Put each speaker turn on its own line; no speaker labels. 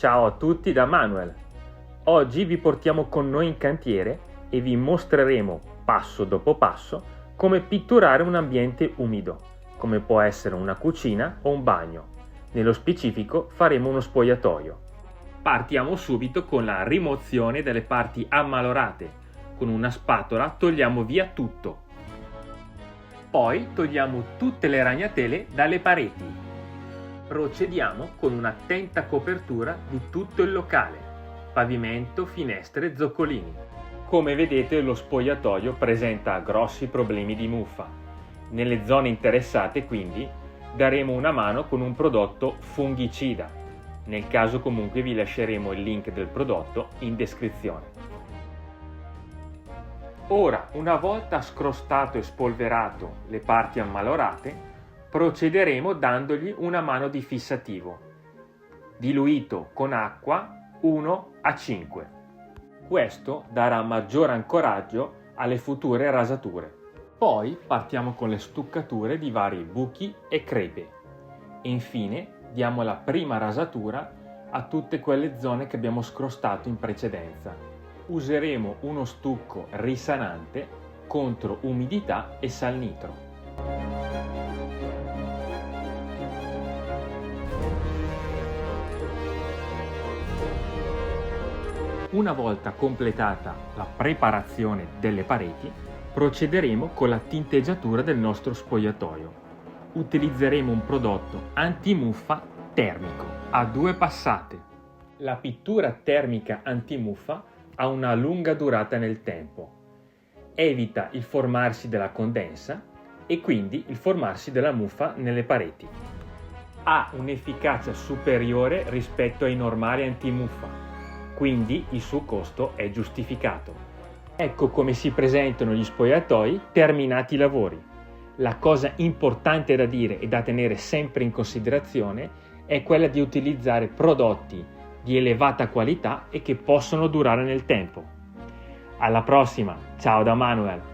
Ciao a tutti da Manuel. Oggi vi portiamo con noi in cantiere e vi mostreremo passo dopo passo come pitturare un ambiente umido, come può essere una cucina o un bagno. Nello specifico faremo uno spogliatoio. Partiamo subito con la rimozione delle parti ammalorate. Con una spatola togliamo via tutto. Poi togliamo tutte le ragnatele dalle pareti. Procediamo con un'attenta copertura di tutto il locale, pavimento, finestre, zoccolini. Come vedete lo spogliatoio presenta grossi problemi di muffa. Nelle zone interessate quindi daremo una mano con un prodotto fungicida. Nel caso comunque vi lasceremo il link del prodotto in descrizione. Ora, una volta scrostato e spolverato le parti ammalorate, procederemo dandogli una mano di fissativo, diluito con acqua 1:5. Questo darà maggior ancoraggio alle future rasature. Poi partiamo con le stuccature di vari buchi e crepe. E infine diamo la prima rasatura a tutte quelle zone che abbiamo scrostato in precedenza. Useremo uno stucco risanante contro umidità e salnitro. Una volta completata la preparazione delle pareti, procederemo con la tinteggiatura del nostro spogliatoio. Utilizzeremo un prodotto antimuffa termico a 2 passate. La pittura termica antimuffa ha una lunga durata nel tempo. Evita il formarsi della condensa e quindi il formarsi della muffa nelle pareti. Ha un'efficacia superiore rispetto ai normali antimuffa, quindi il suo costo è giustificato. Ecco come si presentano gli spogliatoi terminati i lavori. La cosa importante da dire e da tenere sempre in considerazione è quella di utilizzare prodotti di elevata qualità e che possono durare nel tempo. Alla prossima, ciao da Manuel!